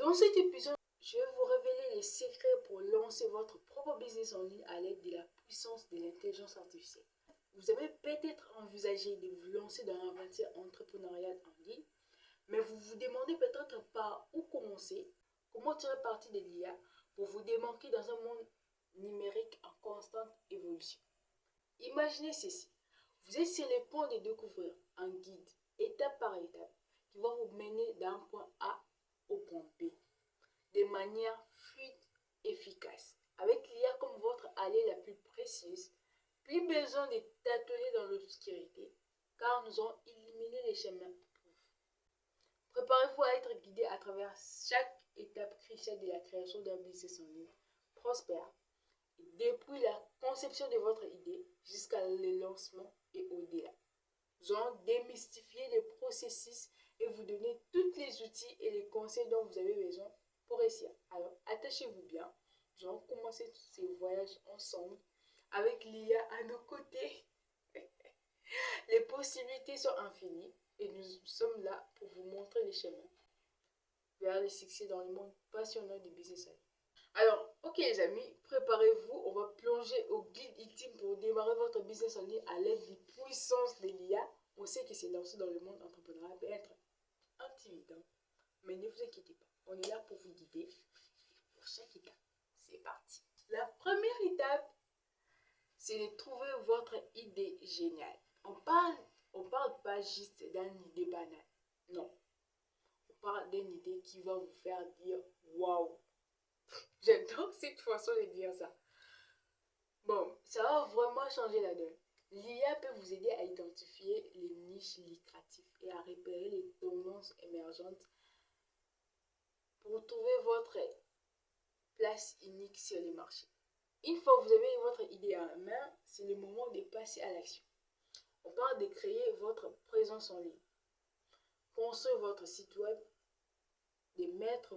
Dans cet épisode, je vais vous révéler les secrets pour lancer votre propre business en ligne à l'aide de la puissance de l'intelligence artificielle. Vous avez peut-être envisagé de vous lancer dans l'aventure entrepreneuriale en ligne, mais vous vous demandez peut-être pas où commencer, comment tirer parti de l'IA pour vous démarquer dans un monde numérique en constante évolution. Imaginez ceci, vous êtes sur le point de découvrir un guide étape par étape qui va vous mener d'un point A au point B de manière fluide et efficace. Avec l'IA comme votre allié la plus précieuse, plus besoin de tâtonner dans l'obscurité, car nous allons éliminer les chemins pour vous. Préparez-vous à être guidé à travers chaque étape cruciale de la création d'un business en ligne prospère, depuis la conception de votre idée jusqu'à le lancement et au-delà. Nous allons démystifier le processus et vous donner tous les outils et les conseils dont vous avez besoin pour réussir. Alors, attachez-vous bien. Nous allons commencer ce voyage ensemble avec l'IA à nos côtés. Les possibilités sont infinies et nous sommes là pour vous montrer les chemins vers le succès dans le monde passionnant du business en ligne. Alors, ok les amis, préparez-vous, on va plonger au guide ultime pour démarrer votre business en ligne à l'aide des puissances de l'IA. On sait que c'est lancé dans le monde entrepreneurial peut être intimidant, mais ne vous inquiétez pas, on est là pour vous guider pour chaque étape. C'est parti. La première étape, c'est de trouver votre idée géniale. On parle pas juste d'une idée banale, non. On parle d'une idée qui va vous faire dire waouh. J'adore cette façon de dire ça. Bon, ça va vraiment changer la donne. L'IA peut vous aider à identifier les niches lucratives et à repérer les tendances émergentes pour trouver votre place unique sur le marché. Une fois que vous avez votre idée en main, c'est le moment de passer à l'action. On parle de créer votre présence en ligne, construire votre site web, de mettre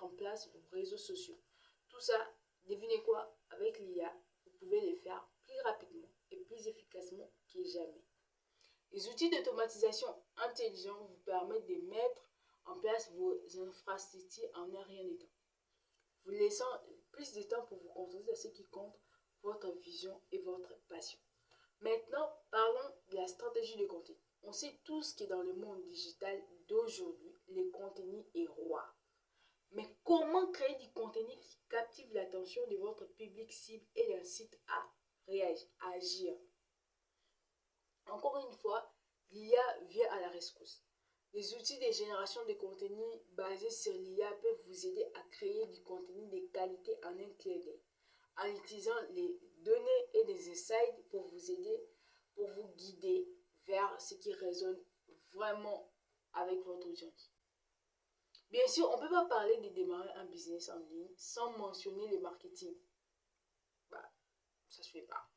en place vos réseaux sociaux. Tout ça, devinez quoi, avec l'IA, vous pouvez le faire plus rapidement et plus efficacement que jamais. Les outils d'automatisation intelligents vous permettent de mettre en place vos infrastructures en un rien de temps, vous laissant plus de temps pour vous concentrer sur ce qui compte, votre vision et votre passion. Maintenant, parlons de la stratégie de contenu. On sait tous que dans le monde digital d'aujourd'hui, le contenu est roi. Mais comment créer du contenu qui captive l'attention de votre public cible et l'incite à réagir, à agir? Encore une fois, l'IA vient à la rescousse. Les outils de génération de contenu basés sur l'IA peuvent vous aider à créer du contenu de qualité en un clin d'œil, en utilisant les données et des insights pour vous aider, pour vous guider vers ce qui résonne vraiment avec votre audience. Bien sûr, on ne peut pas parler de démarrer un business en ligne sans mentionner le marketing. Ça ne se fait pas.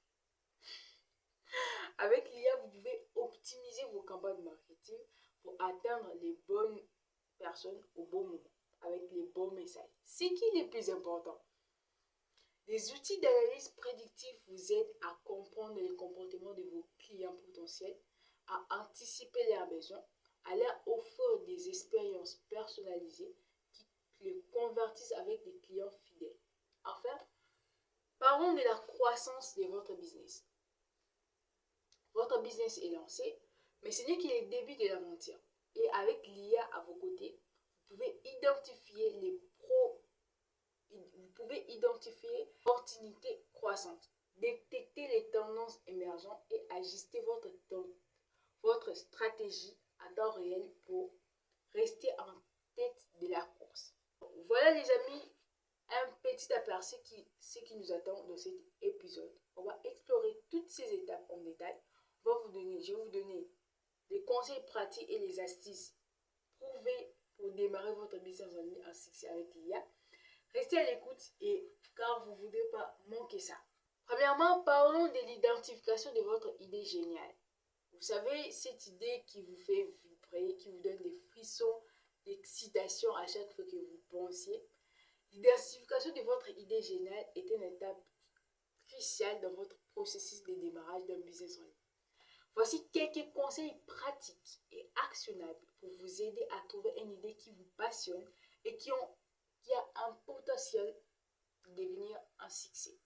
Avec l'IA, vous pouvez optimiser vos campagnes de marketing pour atteindre les bonnes personnes au bon moment, avec les bons messages. Ce qui est le plus important. Les outils d'analyse prédictive vous aident à comprendre les comportements de vos clients potentiels, à anticiper leurs besoins, à leur offrir des expériences personnalisées qui les convertissent avec des clients fidèles. Enfin, parlons de la croissance de votre business. Votre business est lancé, mais ce n'est que le début de l'aventure. Et avec l'IA à vos côtés, vous pouvez identifier l'opportunité croissante, détecter les tendances émergentes et ajuster votre stratégie à temps réel pour rester en tête de la course. Voilà les amis, un petit aperçu de ce qui nous attend dans cet épisode. On va explorer toutes ces étapes en détail. Je vais vous donner des conseils pratiques et les astuces prouvées pour démarrer votre business en ligne en succès avec l'IA. Restez à l'écoute car vous ne voudrez pas manquer ça. Premièrement, parlons de l'identification de votre idée géniale. Vous savez, cette idée qui vous fait vibrer, qui vous donne des frissons, d'excitation à chaque fois que vous pensiez. L'identification de votre idée géniale est une étape cruciale dans votre processus de démarrage d'un business en ligne. Voici quelques conseils pratiques et actionnables pour vous aider à trouver une idée qui vous passionne et qui a un potentiel de devenir un succès.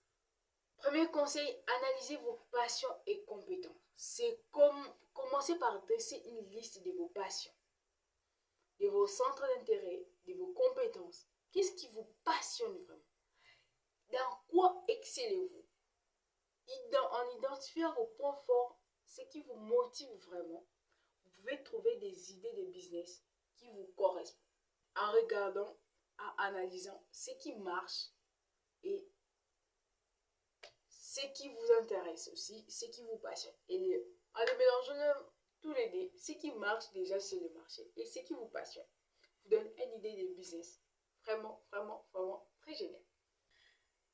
Premier conseil, analysez vos passions et compétences. C'est comme commencer par dresser une liste de vos passions, de vos centres d'intérêt, de vos compétences. Qu'est-ce qui vous passionne vraiment? Dans quoi excellez-vous? En identifiant vos points forts, ce qui vous motive vraiment, vous pouvez trouver des idées de business qui vous correspondent. En regardant, en analysant ce qui marche et ce qui vous intéresse aussi, ce qui vous passionne. Et en les mélangeant tous les deux, ce qui marche déjà sur le marché et ce qui vous passionne vous donne une idée de business. Vraiment, vraiment, vraiment très génial.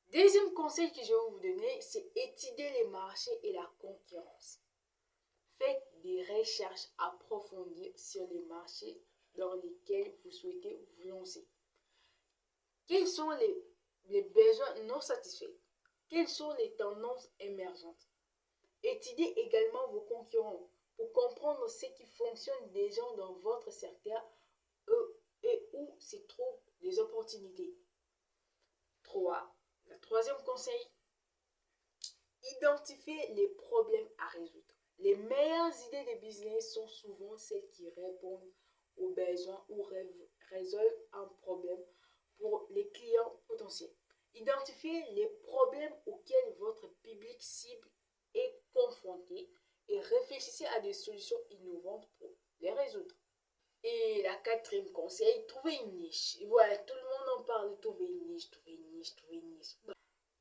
Deuxième conseil que je vais vous donner, c'est étudier les marchés et la concurrence. Faites des recherches approfondies sur les marchés dans lesquels vous souhaitez vous lancer. Quels sont les besoins non satisfaits? Quelles sont les tendances émergentes? Étudiez également vos concurrents pour comprendre ce qui fonctionne déjà dans votre secteur et où se trouvent les opportunités. 3. Le troisième conseil, identifiez les problèmes à résoudre. Les meilleures idées de business sont souvent celles qui répondent aux besoins ou résolvent un problème pour les clients potentiels. Identifiez les problèmes auxquels votre public cible est confronté et réfléchissez à des solutions innovantes pour les résoudre. Et la quatrième conseil, trouvez une niche. Et voilà, tout le monde en parle, trouver une niche, trouver une niche, trouver une niche.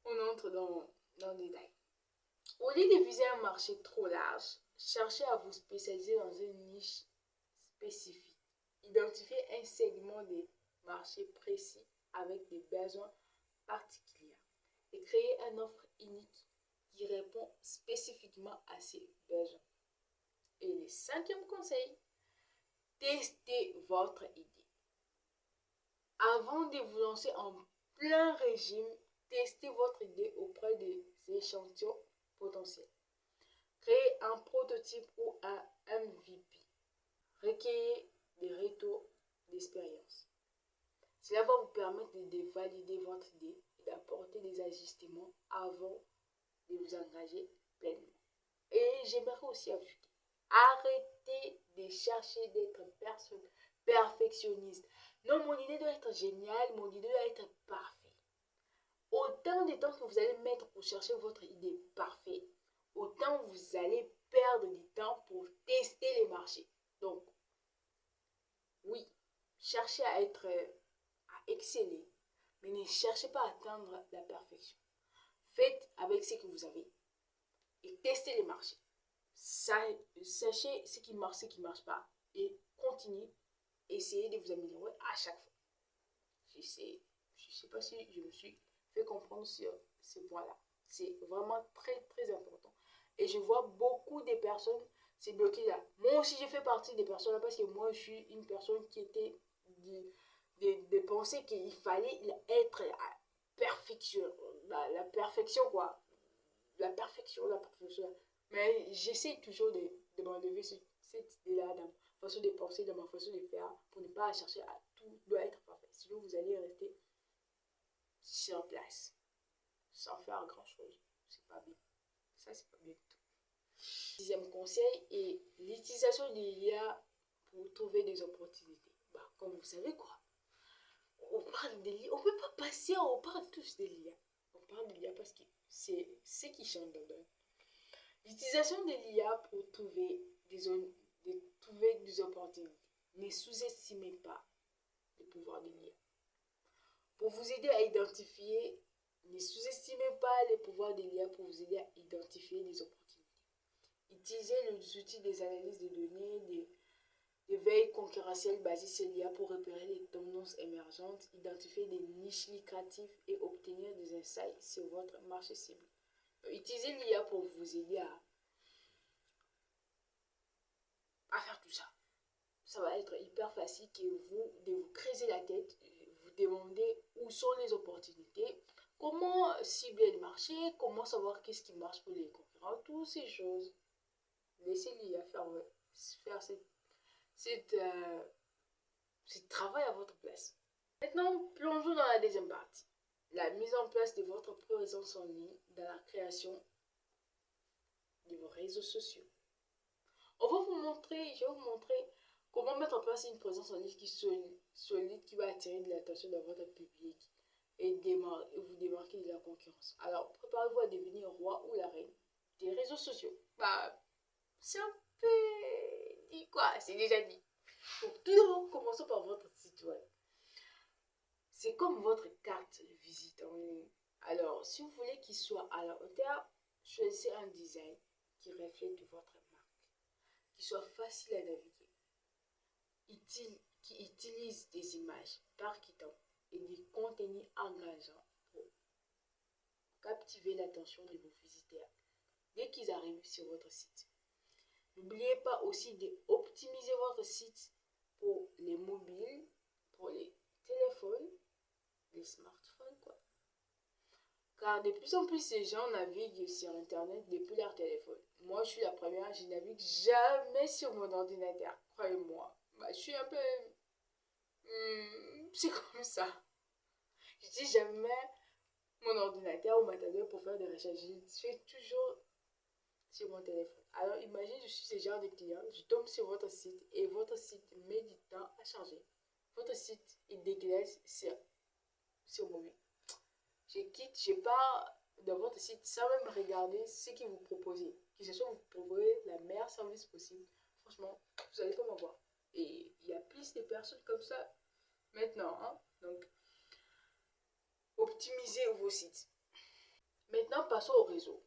On entre dans le détail. Au lieu de viser un marché trop large, cherchez à vous spécialiser dans une niche spécifique. Identifiez un segment des marchés précis avec des besoins particuliers et créez une offre unique qui répond spécifiquement à ces besoins. Et le cinquième conseil, testez votre idée. Avant de vous lancer en plein régime, testez votre idée auprès des échantillons potentiels. Créez un prototype ou un MVP. Recueillez des retours d'expérience. Cela va vous permettre de valider votre idée et d'apporter des ajustements avant de vous engager pleinement. Et j'aimerais aussi ajouter, arrêtez de chercher d'être perfectionniste. Non, mon idée doit être géniale, mon idée doit être parfaite. Autant de temps que vous allez mettre pour chercher votre idée parfaite, autant vous allez perdre du temps pour tester les marchés. Donc, oui, cherchez à exceller, mais ne cherchez pas à atteindre la perfection. Faites avec ce que vous avez et testez les marchés. Sachez ce qui marche, ce qui ne marche pas et continuez, essayez de vous améliorer à chaque fois. Je sais pas si je me suis fait comprendre sur ce point-là. C'est vraiment très très important. Et je vois beaucoup de personnes se bloquer là. Moi aussi, je fais partie des personnes là parce que moi, je suis une personne qui était de penser qu'il fallait être perfection. La perfection, quoi. La perfection. Mais j'essaie toujours de m'enlever cette idée-là dans ma façon de penser, dans ma façon de faire, pour ne pas chercher à tout doit être parfait. Sinon, vous allez rester sur place, sans faire grand-chose. C'est pas bien. Ça, c'est pas bien du tout. Sixième conseil est l'utilisation de l'IA pour trouver des opportunités. Comme vous savez quoi, on parle de l'IA, on ne peut pas passer, on parle tous de l'IA. On parle de l'IA parce que c'est ce qui change dedans. L'utilisation de l'IA pour trouver des opportunités. Ne sous-estimez pas le pouvoir de l'IA. Pour vous aider à identifier, ne sous-estimez pas le pouvoir de l'IA pour vous aider à identifier des opportunités. Utilisez les outils des analyses de données, des veilles concurrentielles basées sur l'IA pour repérer les tendances émergentes, identifier des niches lucratives et obtenir des insights sur votre marché cible. Utilisez l'IA pour vous aider à faire tout ça. Ça va être hyper facile de vous creuser la tête, vous demander où sont les opportunités, comment cibler le marché, comment savoir qu'est-ce qui marche pour les concurrents, toutes ces choses. Laissez-lui faire ce travail à votre place. Maintenant, plongeons dans la deuxième partie. La mise en place de votre présence en ligne dans la création de vos réseaux sociaux. Je vais vous montrer comment mettre en place une présence en ligne qui solide, qui va attirer de l'attention de votre public et vous démarquer de la concurrence. Alors, préparez-vous à devenir roi ou la reine des réseaux sociaux. C'est un peu dit quoi, c'est déjà dit. Donc, tout d'abord, commençons par votre site web. C'est comme votre carte de visite en ligne. Alors, si vous voulez qu'il soit à la hauteur, choisissez un design qui reflète votre marque, qui soit facile à naviguer, qui utilise des images percutantes et des contenus engageants pour captiver l'attention de vos visiteurs dès qu'ils arrivent sur votre site. N'oubliez pas aussi d'optimiser votre site pour les mobiles, pour les téléphones, les smartphones, quoi. Car de plus en plus, ces gens naviguent sur Internet depuis leur téléphone. Moi, je suis la première, je navigue jamais sur mon ordinateur, croyez-moi. Je suis un peu... c'est comme ça. Je dis jamais mon ordinateur ou ma tablette pour faire des recherches. Je fais toujours sur mon téléphone. Alors, imagine, je suis ce genre de client, je tombe sur votre site et votre site met du temps à charger. Votre site est dégueulasse sur mobile. Je quitte, je pars dans votre site sans même regarder ce que vous proposez. Que ce soit vous proposez la meilleure service possible. Franchement, vous n'allez pas m'avoir. Et il y a plus de personnes comme ça maintenant. Hein? Donc, optimisez vos sites. Maintenant, passons aux réseaux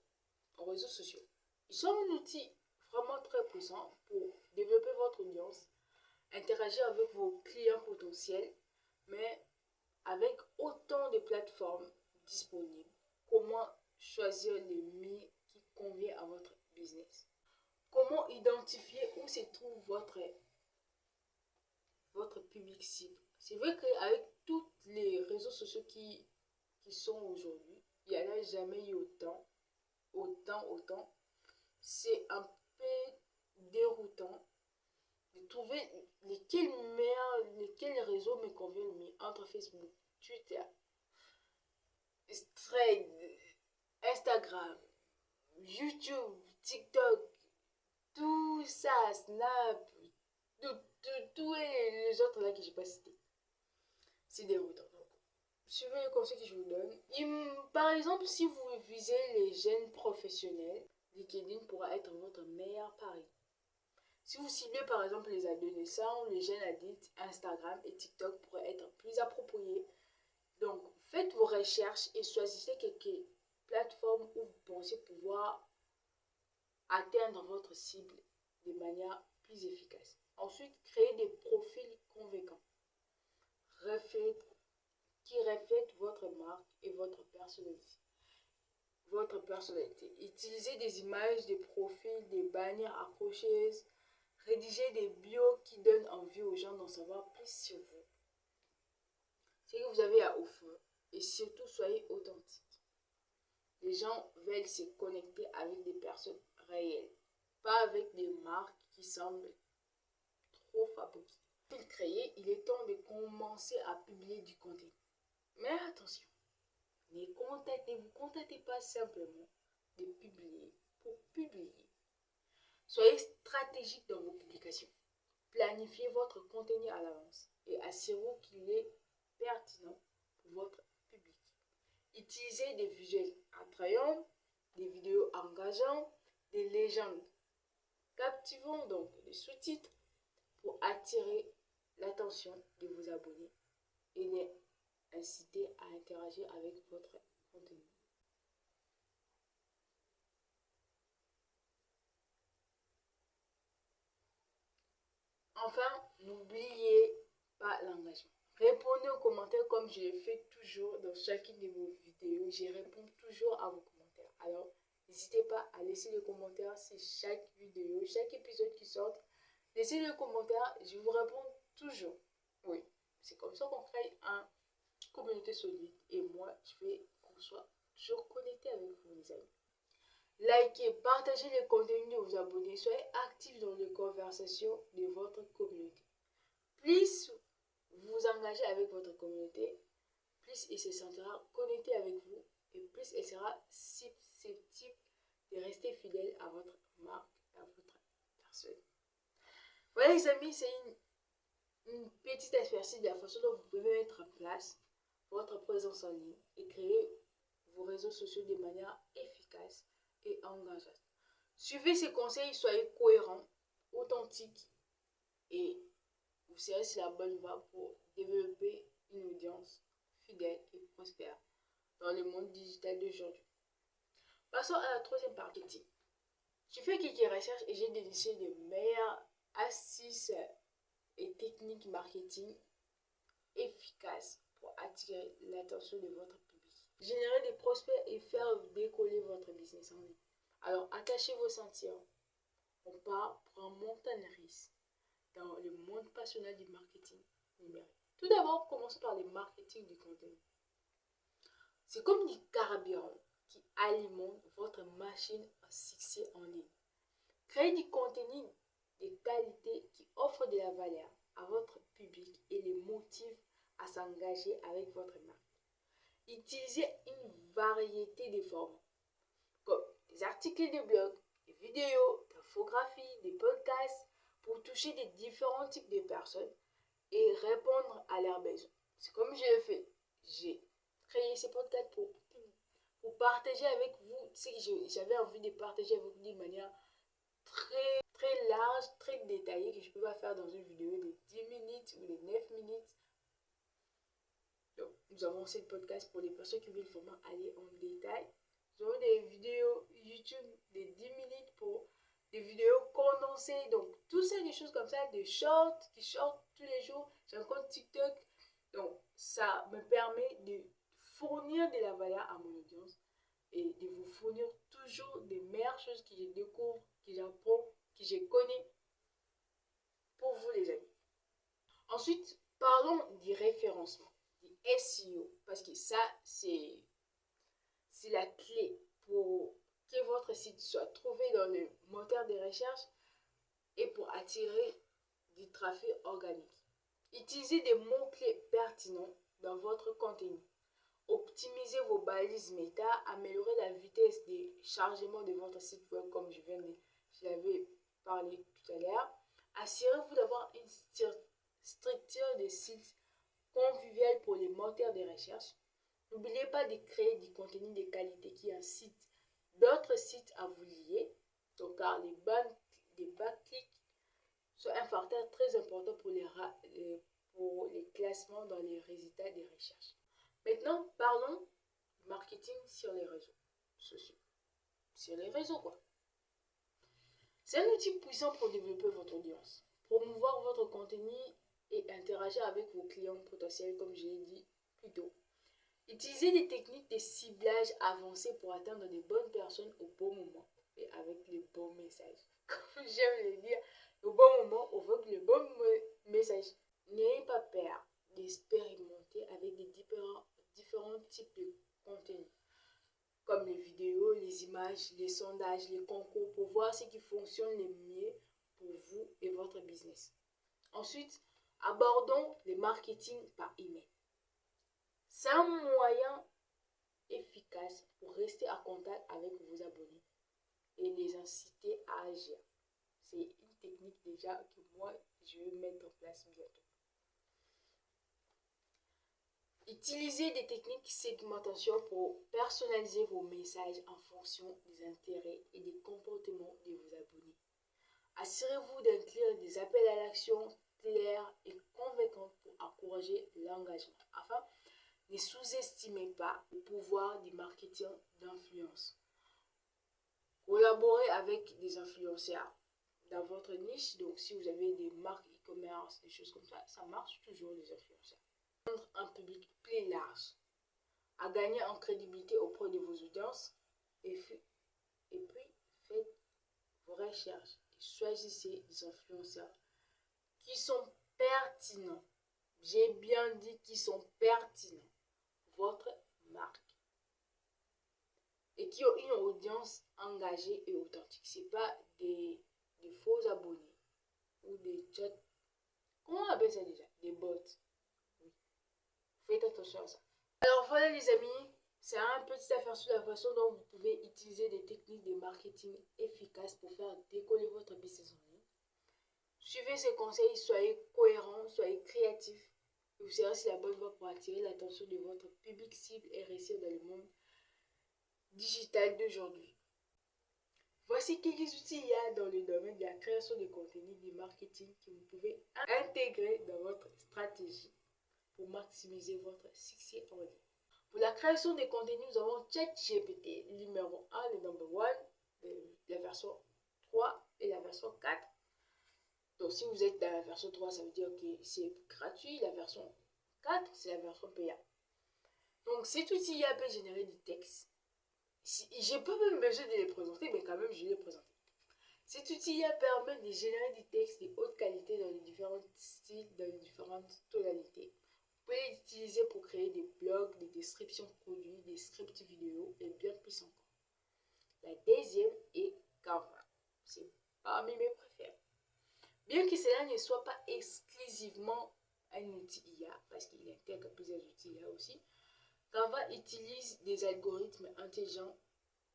sociaux. Ils sont un outil vraiment très puissant pour développer votre audience, interagir avec vos clients potentiels, mais avec autant de plateformes disponibles, comment choisir le mieux qui convient à votre business? Comment identifier où se trouve votre public cible? C'est vrai qu'avec tous les réseaux sociaux qui sont aujourd'hui, il n'y en a jamais eu autant. C'est un peu déroutant de trouver lesquels réseaux me conviennent le mieux entre Facebook, Twitter, Thread, Instagram, YouTube, TikTok, tout ça, Snap, tous les autres là que je n'ai pas cités. C'est déroutant. Donc, suivez les conseils que je vous donne. Par exemple, si vous visez les jeunes professionnels, LinkedIn pourra être votre meilleur pari. Si vous ciblez par exemple les adolescents ou les jeunes adultes, Instagram et TikTok pourraient être plus appropriés. Donc, faites vos recherches et choisissez quelques plateformes où vous pensez pouvoir atteindre votre cible de manière plus efficace. Ensuite, créez des profils convaincants qui reflètent votre marque et votre personnalité. Utilisez des images, des profils, des bannières accrocheuses. Rédigez des bios qui donnent envie aux gens d'en savoir plus sur vous. Ce que vous avez à offrir. Et surtout, soyez authentique. Les gens veulent se connecter avec des personnes réelles. Pas avec des marques qui semblent trop fabriquées. Pour créer, il est temps de commencer à publier du contenu. Mais attention, ne vous contentez pas simplement de publier pour publier. Soyez stratégique dans vos publications. Planifiez votre contenu à l'avance et assurez-vous qu'il est pertinent pour votre public. Utilisez des visuels attrayants, des vidéos engageantes, des légendes captivantes, donc des sous-titres, pour attirer l'attention de vos abonnés et les inciter à interagir avec votre contenu. Enfin, n'oubliez pas l'engagement. Répondez aux commentaires comme je le fais toujours dans chacune de vos vidéos. Je réponds toujours à vos commentaires. Alors, n'hésitez pas à laisser des commentaires sur chaque vidéo, chaque épisode qui sort. Laissez des commentaires, je vous réponds toujours. Oui, c'est comme ça qu'on crée une communauté solide. Et moi, je vais qu'on soit toujours connecté avec vous, les amis. Likez, partagez les contenus de vos abonnés, soyez actifs dans les conversations de votre communauté. Plus vous engagez avec votre communauté, plus elle se sentira connectée avec vous et plus elle sera susceptible de rester fidèle à votre marque, à votre personne. Voilà les amis, c'est une petite aperçu de la façon dont vous pouvez mettre en place votre présence en ligne et créer vos réseaux sociaux de manière efficace et engageante. Suivez ces conseils, soyez cohérents, authentiques et vous serez sur la bonne voie pour développer une audience fidèle et prospère dans le monde digital d'aujourd'hui. Passons à la troisième partie. J'ai fait quelques recherches et j'ai déniché les meilleures astuces et techniques marketing efficaces pour attirer l'attention de votre public, générer des prospects et faire décoller votre business en ligne. Alors attachez vos ceintures. On part pour un montant de risque dans le monde passionnel du marketing numérique. Tout d'abord, commençons par le marketing du contenu. C'est comme du carburant qui alimente votre machine à succès en ligne. Créez du contenu de qualité qui offre de la valeur à votre public et les motive à s'engager avec votre marque. Utilisez une variété de formats, comme des articles de blog, des vidéos, d'infographies, des podcasts, pour toucher des différents types de personnes et répondre à leurs besoins. C'est comme je le fais. J'ai créé ces podcasts pour partager avec vous ce que j'avais envie de partager avec vous d'une manière très large, très détaillée, que je ne peux pas faire dans une vidéo de 10 minutes ou de 9 minutes. Donc, nous avons ces podcasts pour les personnes qui veulent vraiment aller en détail. Nous avons des vidéos YouTube de 10 minutes pour des vidéos condensées. Donc, tout ça, des choses comme ça, des shorts qui sortent tous les jours. J'ai un compte TikTok. Donc, ça me permet de fournir de la valeur à mon audience et de vous fournir toujours des meilleures choses que je découvre, que j'apprends, que je connais pour vous les amis. Ensuite, parlons du référencement, du SEO, parce que ça, c'est la clé pour que votre site soit trouvé dans le moteur de recherche et pour attirer du trafic organique. Utilisez des mots-clés pertinents dans votre contenu. Optimisez vos balises méta, améliorez la vitesse de chargement de votre site web comme je l'avais parlé tout à l'heure. Assurez-vous d'avoir une structure de site conviviale pour les moteurs de recherche. N'oubliez pas de créer du contenu de qualité qui incite d'autres sites à vous lier, donc, car les backclicks sont un facteur très important pour les classements dans les résultats des recherches. Maintenant, parlons du marketing sur les réseaux sociaux. Sur les réseaux, quoi. C'est un outil puissant pour développer votre audience, promouvoir votre contenu et interagir avec vos clients potentiels, comme je l'ai dit plus tôt. Utilisez des techniques de ciblage avancées pour atteindre les bonnes personnes au bon moment et avec les bons messages. Comme j'aime le dire, au bon moment, avec le bon message. N'ayez pas peur d'expérimenter avec des différents types de contenus, comme les vidéos, les images, les sondages, les concours, pour voir ce qui fonctionne le mieux pour vous et votre business. Ensuite, abordons le marketing par email. C'est un moyen efficace pour rester en contact avec vos abonnés et les inciter à agir. C'est une technique déjà que moi, je vais mettre en place bientôt. Utilisez des techniques de segmentation pour personnaliser vos messages en fonction des intérêts et des comportements de vos abonnés. Assurez-vous d'inclure des appels à l'action clairs et convaincants pour encourager l'engagement. Enfin, ne sous-estimez pas le pouvoir du marketing d'influence. Collaborez avec des influenceurs dans votre niche. Donc, si vous avez des marques e-commerce, des choses comme ça marche toujours les influenceurs. Un public plus large, à gagner en crédibilité auprès de vos audiences et puis faites vos recherches et choisissez des influenceurs qui sont pertinents. J'ai bien dit qu'ils sont pertinents. Votre marque. Et et qui ont une audience engagée et authentique. Ce n'est pas des faux abonnés ou des chats. Comment on appelle ça déjà? Des bots. Oui. Faites attention à ça. Alors voilà les amis, c'est un petit aperçu sur la façon dont vous pouvez utiliser des techniques de marketing efficaces pour faire décoller votre business en ligne. Suivez ces conseils, soyez cohérents, soyez créatifs. Vous serez aussi la bonne voie pour attirer l'attention de votre public cible et réussir dans le monde digital d'aujourd'hui. Voici quelques outils il y a dans le domaine de la création de contenu, du marketing que vous pouvez intégrer dans votre stratégie pour maximiser votre succès en ligne. Pour la création de contenu, nous avons ChatGPT numéro 1, le number 1, la version 3 et la version 4. Donc si vous êtes dans la version 3, ça veut dire que c'est gratuit. La version 4, c'est la version payante. Donc cet outil peut générer du texte. J'ai pas même besoin de les présenter, mais quand même je les présente. Cet outil permet de générer du texte de haute qualité dans les différents styles, dans les différentes tonalités. Vous pouvez l'utiliser pour créer des blogs, des descriptions de produits, des scripts vidéo et bien plus encore. La deuxième est Canva. C'est parmi mes préférés. Bien que cela ne soit pas exclusivement un outil IA, parce qu'il intègre plusieurs outils IA aussi, Canva utilise des algorithmes intelligents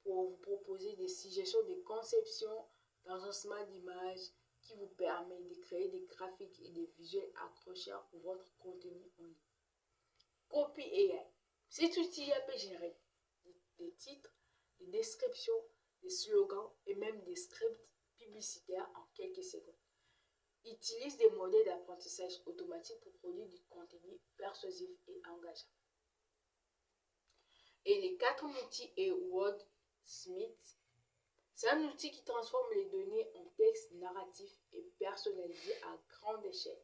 pour vous proposer des suggestions de conception, d'agencement d'images qui vous permet de créer des graphiques et des visuels accrocheurs pour votre contenu en ligne. Copy AI. Cet outil peut générer des titres, des descriptions, des slogans et même des scripts publicitaires en quelques secondes. Utilise des modèles d'apprentissage automatique pour produire du contenu persuasif et engageant. Et les 4 outils est Wordsmith. C'est un outil qui transforme les données en texte narratif et personnalisé à grande échelle.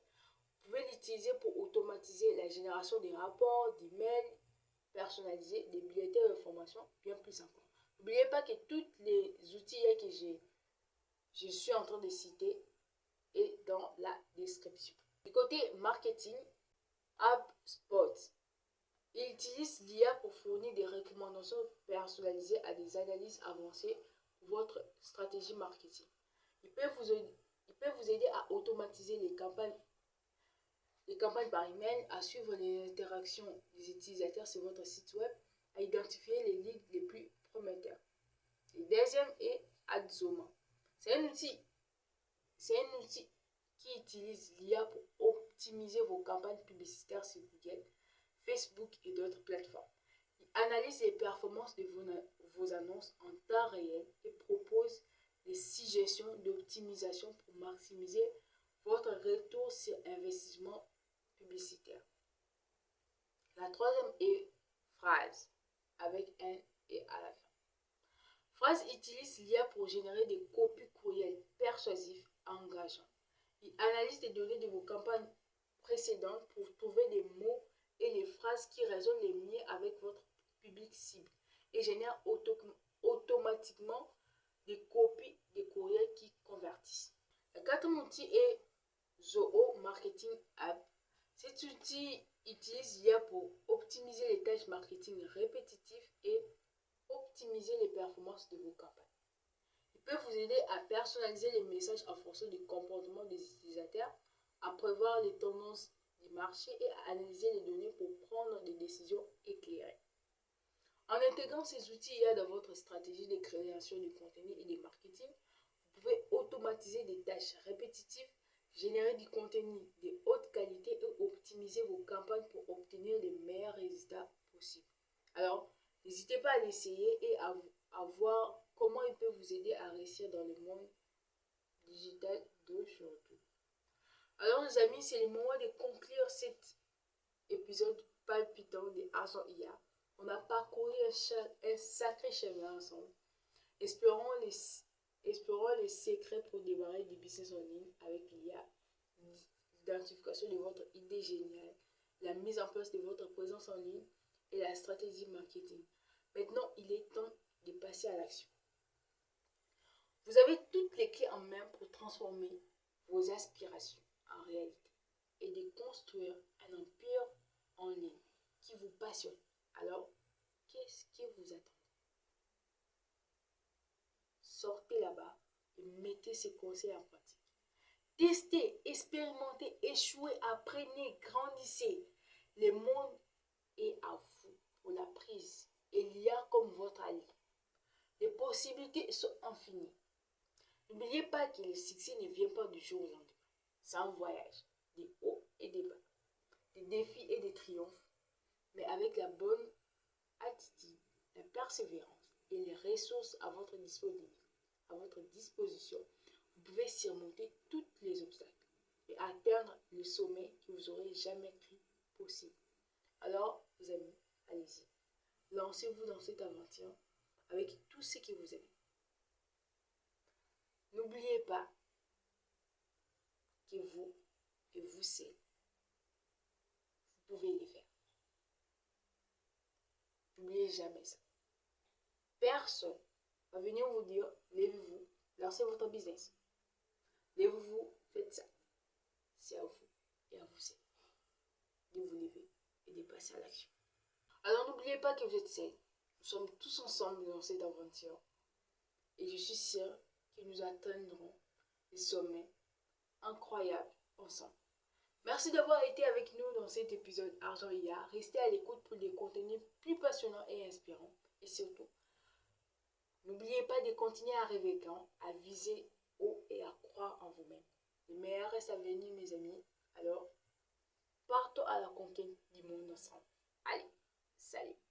Vous pouvez l'utiliser pour automatiser la génération des rapports, d'emails personnalisés, des bulletins d'information, bien plus encore. N'oubliez pas que tous les outils que je suis en train de citer est dans la description. Du côté marketing, HubSpot. Il utilise l'IA pour fournir des recommandations personnalisées à des analyses avancées pour votre stratégie marketing. Il peut vous aider à automatiser les campagnes par email, à suivre les interactions des utilisateurs sur votre site web, à identifier les leads les plus prometteurs. Le deuxième est Adzoma. C'est un outil qui utilise l'IA pour optimiser vos campagnes publicitaires sur Google, Facebook et d'autres plateformes. Il analyse les performances de vos annonces en temps réel et propose des suggestions d'optimisation pour maximiser votre retour sur investissement publicitaire. La troisième est Phrase, avec un et à la fin. Phrase utilise l'IA pour générer des copies courriels persuasifs engageants. Il analyse les données de vos campagnes précédentes pour trouver des mots et les phrases qui résonnent les mieux avec votre public cible et génère automatiquement des copies de courriels qui convertissent. Le quatrième outil est Zoho Marketing App. Cet outil utilise l'IA pour optimiser les tâches marketing répétitives et optimiser les performances de vos campagnes. Il peut vous aider à personnaliser les messages en fonction du comportement des utilisateurs, à prévoir les tendances du marché et à analyser les données pour prendre des décisions éclairées. En intégrant ces outils IA dans votre stratégie de création de contenu et de marketing, vous pouvez automatiser des tâches répétitives, générer du contenu de haute qualité et optimiser vos campagnes pour obtenir les meilleurs résultats possibles. Alors, n'hésitez pas à l'essayer et à voir comment il peut vous aider à réussir dans le monde digital d'aujourd'hui. Alors les amis, c'est le moment de conclure cet épisode palpitant de Argent IA. On a parcouru un sacré chemin ensemble. Explorons les secrets pour démarrer du business en ligne avec l'IA, l'identification de votre idée géniale, la mise en place de votre présence en ligne et la stratégie marketing. Maintenant, il est temps de passer à l'action. Vous avez toutes les clés en main pour transformer vos aspirations en réalité et de construire un empire en ligne qui vous passionne. Alors, qu'est-ce que vous attendez? sortez là-bas et mettez ces conseils en pratique. Testez, expérimentez, échouez, apprenez, grandissez. Le monde est à vous pour la prise. Il y a comme votre allié. Les possibilités sont infinies. N'oubliez pas que le succès ne vient pas du jour au lendemain. C'est un voyage, des hauts et des bas, des défis et des triomphes. Mais avec la bonne attitude, la persévérance et les ressources à votre disposition, vous pouvez surmonter tous les obstacles et atteindre le sommet que vous n'aurez jamais cru possible. Alors, les amis, allez-y. Lancez-vous dans cette aventure avec tout ce que vous aimez. N'oubliez pas que vous seul, vous pouvez les faire. N'oubliez jamais ça. Personne va venir vous dire, levez-vous, lancez votre business. Levez-vous, faites ça. C'est à vous et à vous seul de vous lever et de passer à l'action. Alors n'oubliez pas que vous êtes seul. Nous sommes tous ensemble dans cette aventure. Et je suis sûre que nous atteindrons des sommets incroyables ensemble. Merci d'avoir été avec nous dans cet épisode Argent IA. Restez à l'écoute pour des contenus plus passionnants et inspirants. Et surtout, n'oubliez pas de continuer à rêver grand, à viser haut et à croire en vous-même. Le meilleur reste à venir, mes amis. Alors, partons à la conquête du monde ensemble. Allez, salut!